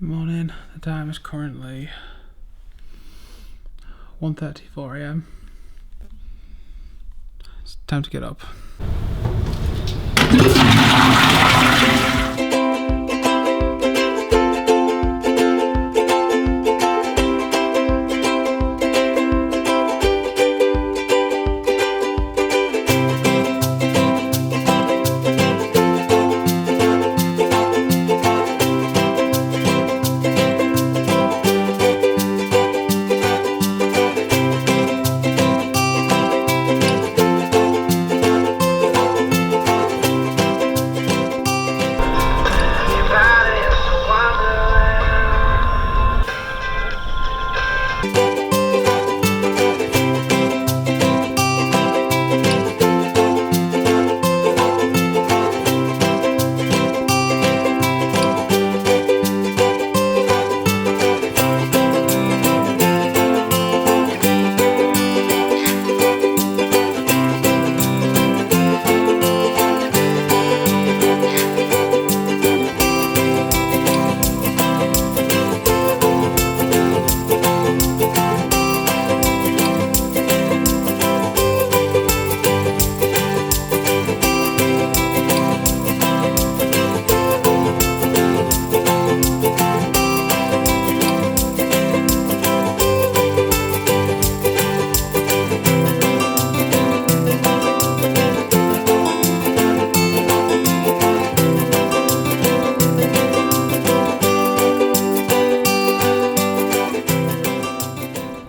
Morning, the time is currently 1:34 AM. It's time to get up.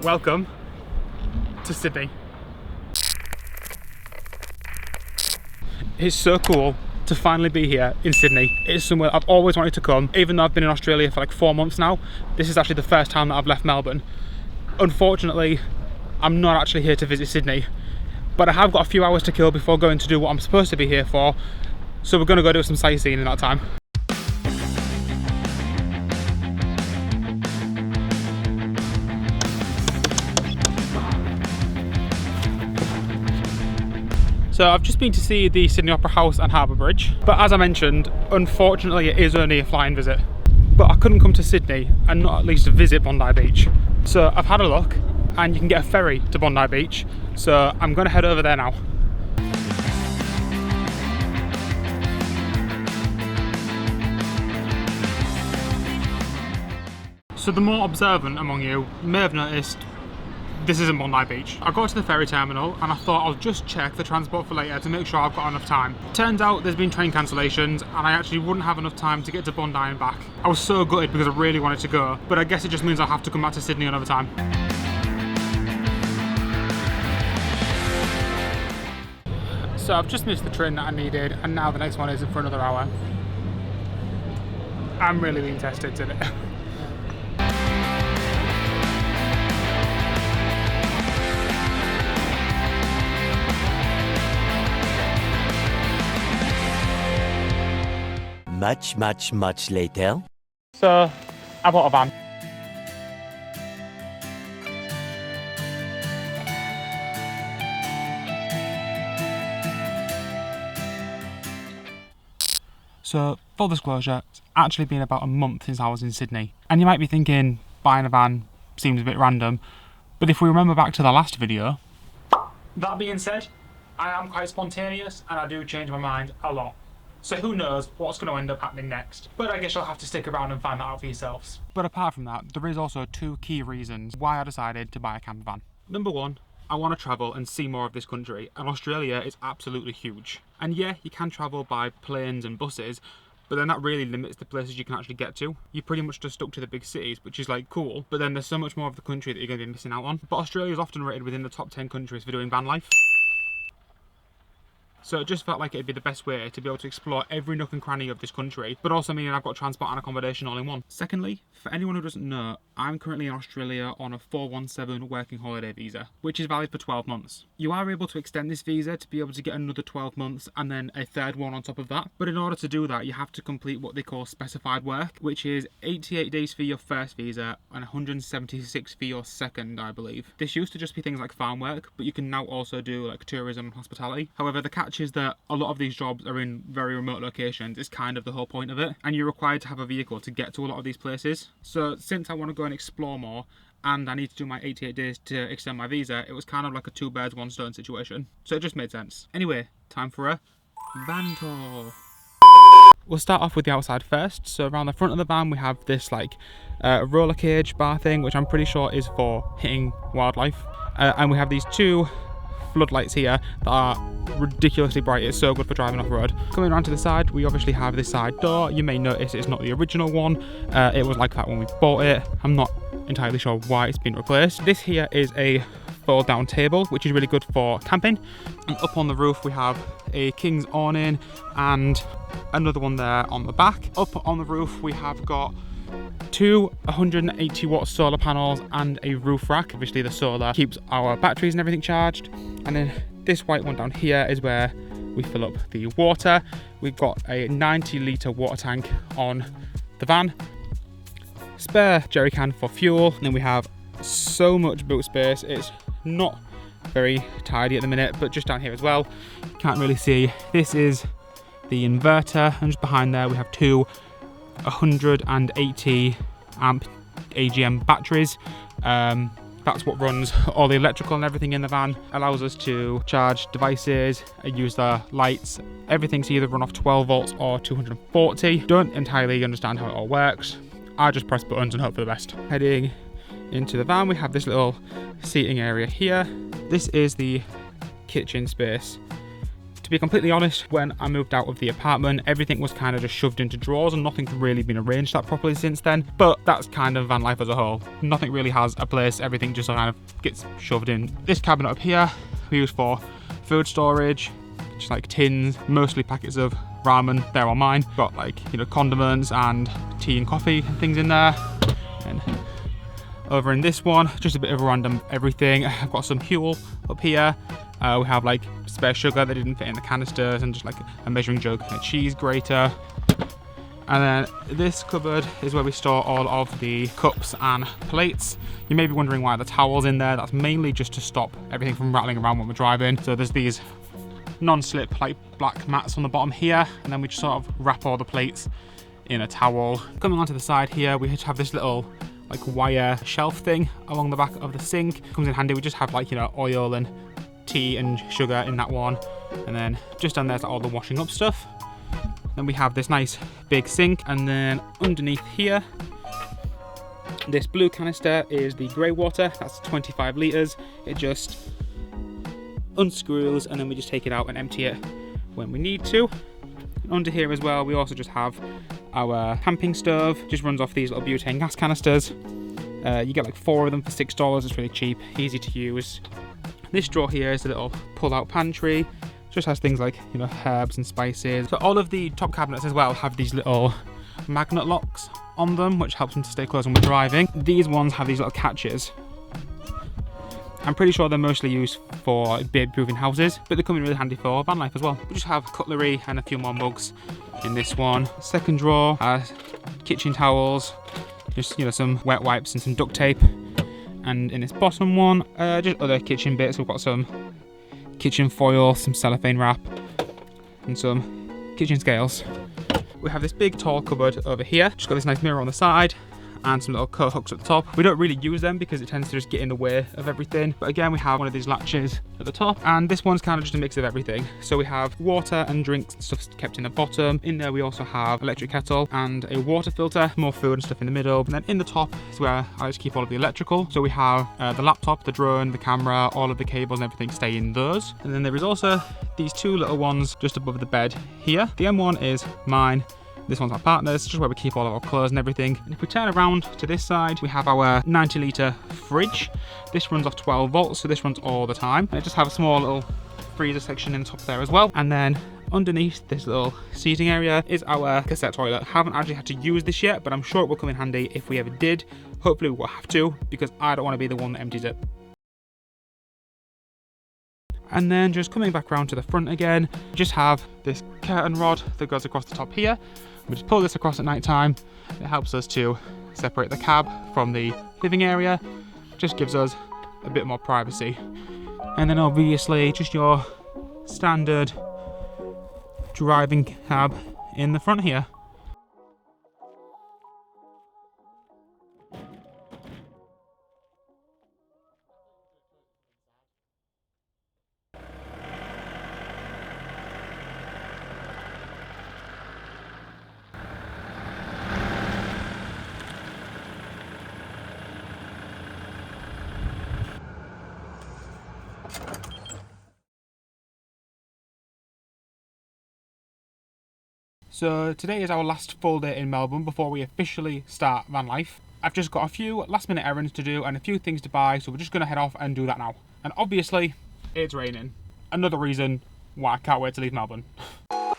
Welcome to Sydney. It's so cool to finally be here in Sydney. It's somewhere I've always wanted to come, even though I've been in Australia for like 4 months now. This is actually the first time that I've left Melbourne. Unfortunately, I'm not actually here to visit Sydney, but I have got a few hours to kill before going to do what I'm supposed to be here for, so we're going to go do some sightseeing in that time. So I've just been to see the Sydney Opera House and Harbour Bridge, but as I mentioned, unfortunately it is only a flying visit. But I couldn't come to Sydney and not at least visit Bondi Beach. So I've had a look and you can get a ferry to Bondi Beach, so I'm going to head over there now. So the more observant among you may have noticed this isn't Bondi Beach. I got to the ferry terminal and I thought I'll just check the transport for later to make sure I've got enough time. Turns out there's been train cancellations and I actually wouldn't have enough time to get to Bondi and back. I was so gutted because I really wanted to go, but I guess it just means I'll have to come back to Sydney another time. So I've just missed the train that I needed and now the next one isn't for another hour. I'm really being tested today. Much later. So, I bought a van. So, full disclosure, it's actually been about a month since I was in Sydney. And you might be thinking, buying a van seems a bit random, but if we remember back to the last video... That being said, I am quite spontaneous and I do change my mind a lot. So who knows what's going to end up happening next. But I guess you'll have to stick around and find that out for yourselves. But apart from that, there is also 2 key reasons why I decided to buy a camper van. Number 1, I want to travel and see more of this country, and Australia is absolutely huge. And yeah, you can travel by planes and buses, but then that really limits the places you can actually get to. You're pretty much just stuck to the big cities, which is like cool, but then there's so much more of the country that you're going to be missing out on. But Australia is often rated within the top 10 countries for doing van life. So it just felt like it'd be the best way to be able to explore every nook and cranny of this country, but also meaning I've got transport and accommodation all in one. Secondly, for anyone who doesn't know, I'm currently in Australia on a 417 working holiday visa, which is valid for 12 months. You are able to extend this visa to be able to get another 12 months and then a third one on top of that. But in order to do that, you have to complete what they call specified work, which is 88 days for your first visa and 176 for your second, I believe. This used to just be things like farm work, but you can now also do like tourism and hospitality. However, the catch catch is that a lot of these jobs are in very remote locations. It's kind of the whole point of it. And you're required to have a vehicle to get to a lot of these places. So since I want to go and explore more, and I need to do my 88 days to extend my visa, it was kind of like a two birds, one stone situation. So it just made sense. Anyway, time for a van tour. We'll start off with the outside first. So around the front of the van we have this like roller cage bar thing, which I'm pretty sure is for hitting wildlife. And we have these two floodlights here that are ridiculously bright. It's so good for driving off-road. Coming around to the side, we obviously have this side door. You may notice it's not the original one. It was like that when we bought it. I'm not entirely sure why it's been replaced. This here is a fold down table, which is really good for camping. And up on the roof we have a king's awning and another one there on the back. Up on the roof we have got two 180 watt solar panels and a roof rack. Obviously the solar keeps our batteries and everything charged. And then this white one down here is where we fill up the water. We've got a 90 litre water tank on the van, spare jerry can for fuel, and then we have so much boot space. It's not very tidy at the minute, but just down here as well, you can't really see. This is the inverter, and just behind there we have two 180 amp AGM batteries. That's what runs all the electrical and everything in the van. Allows us to charge devices, use the lights. Everything's either run off 12 volts or 240. Don't entirely understand how it all works. I just press buttons and hope for the best. Heading into the van, we have this little seating area here. This is the kitchen space. To be completely honest, when I moved out of the apartment, everything was kind of just shoved into drawers and nothing's really been arranged that properly since then. But that's kind of van life as a whole. Nothing really has a place, everything just kind of gets shoved in. This cabinet up here we use for food storage, just like tins, mostly packets of ramen. They're on mine. Got like, you know, condiments and tea and coffee and things in there. And over in this one, just a bit of random everything. I've got some fuel up here. We have like spare sugar that didn't fit in the canisters, and just like a measuring jug and a cheese grater. And then this cupboard is where we store all of the cups and plates. You may be wondering why the towel's in there. That's mainly just to stop everything from rattling around when we're driving. So there's these non-slip like black mats on the bottom here, and then we just sort of wrap all the plates in a towel. Coming onto the side here, we have this little like wire shelf thing along the back of the sink. Comes in handy. We just have like, you know, oil and tea and sugar in that one, and then just down there's all the washing up stuff. Then we have this nice big sink, and then underneath here, this blue canister is the grey water. That's 25 litres. It just unscrews and then we just take it out and empty it when we need to. Under here as well, we also just have our camping stove. Just runs off these little butane gas canisters. You get like 4 of them for $6. It's really cheap, easy to use. This drawer here is a little pull-out pantry. Just has things like, you know, herbs and spices. So all of the top cabinets as well have these little magnet locks on them, which helps them to stay closed when we're driving. These ones have these little catches. I'm pretty sure they're mostly used for baby-proofing houses, but they come in really handy for van life as well. We just have cutlery and a few more mugs in this one. Second drawer has kitchen towels, just, you know, some wet wipes and some duct tape. And in this bottom one, just other kitchen bits. We've got some kitchen foil, some cellophane wrap, and some kitchen scales. We have this big tall cupboard over here. Just got this nice mirror on the side and some little coat hooks at the top. We don't really use them because it tends to just get in the way of everything. But again, we have one of these latches at the top, and this one's kind of just a mix of everything. So we have water and drinks and stuff kept in the bottom. In there we also have electric kettle and a water filter, more food and stuff in the middle. And then in the top is where I just keep all of the electrical. So we have the laptop, the drone, the camera, all of the cables and everything stay in those. And then there is also these two little ones just above the bed here. The M1 is mine. This one's our partner's, just where we keep all of our clothes and everything. And if we turn around to this side, we have our 90 litre fridge. This runs off 12 volts, so this runs all the time. And it just have a small little freezer section in the top there as well. And then underneath this little seating area is our cassette toilet. Haven't actually had to use this yet, but I'm sure it will come in handy if we ever did. Hopefully we will have to, because I don't want to be the one that empties it. And then just coming back around to the front again, just have this curtain rod that goes across the top here. We just pull this across at night time. It helps us to separate the cab from the living area. Just gives us a bit more privacy. And then obviously just your standard driving cab in the front here. So today is our last full day in Melbourne before we officially start van life. I've just got a few last minute errands to do and a few things to buy, so we're just going to head off and do that now. And obviously, it's raining. Another reason why I can't wait to leave Melbourne. The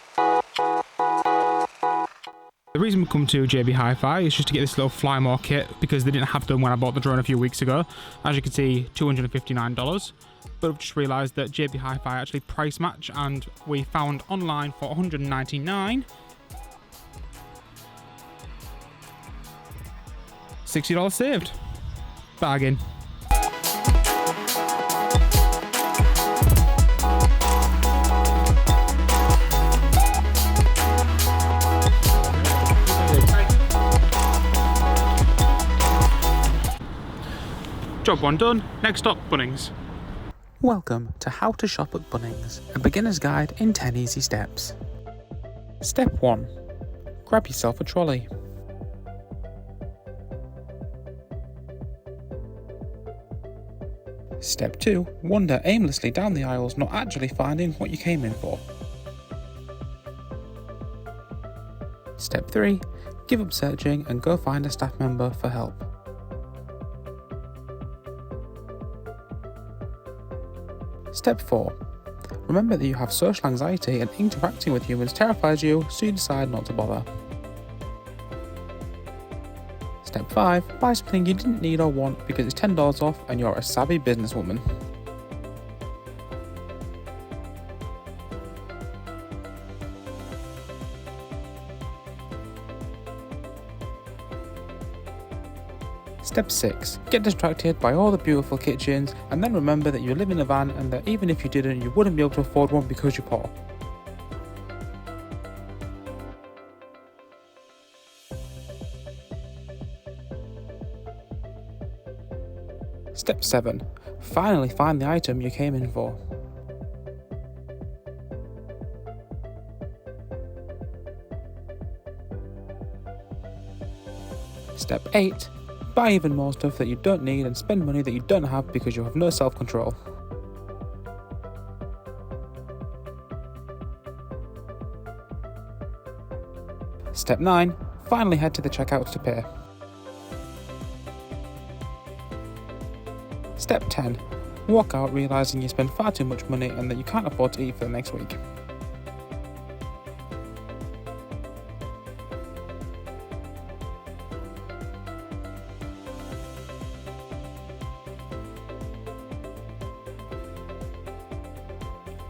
reason we come to JB Hi-Fi is just to get this little Fly More kit because they didn't have them when I bought the drone a few weeks ago. As you can see, $259. But I've just realised that JB Hi-Fi actually price match, and we found online for $199. $60 saved. Bargain. Job one done. Next stop, Bunnings. Welcome to How to Shop at Bunnings, a beginner's guide in 10 easy steps. Step 1. Grab yourself a trolley. Step 2. Wander aimlessly down the aisles, not actually finding what you came in for. Step 3. Give up searching and go find a staff member for help. Step 4. Remember that you have social anxiety and interacting with humans terrifies you, so you decide not to bother. Step 5. Buy something you didn't need or want because it's $10 off and you're a savvy businesswoman. Step 6. Get distracted by all the beautiful kitchens and then remember that you live in a van and that even if you didn't, you wouldn't be able to afford one because you're poor. Step 7. Finally find the item you came in for. Step 8. Buy even more stuff that you don't need and spend money that you don't have because you have no self-control. Step 9. Finally head to the checkout to pay. Step 10. Walk out realising you spent far too much money and that you can't afford to eat for the next week.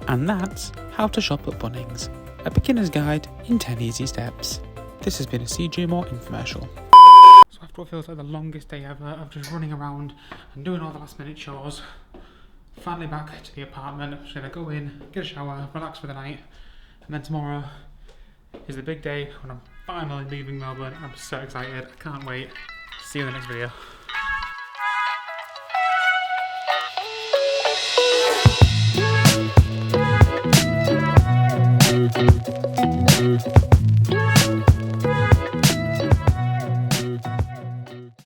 And that's How to Shop at Bunnings, a beginner's guide in 10 easy steps. This has been a CJ Moore infomercial. So after what feels like the longest day ever of just running around and doing all the last minute chores, finally back to the apartment. I'm just gonna go in, get a shower, relax for the night, and then tomorrow is the big day when I'm finally leaving Melbourne. I'm so excited, I can't wait. See you in the next video. Thank you.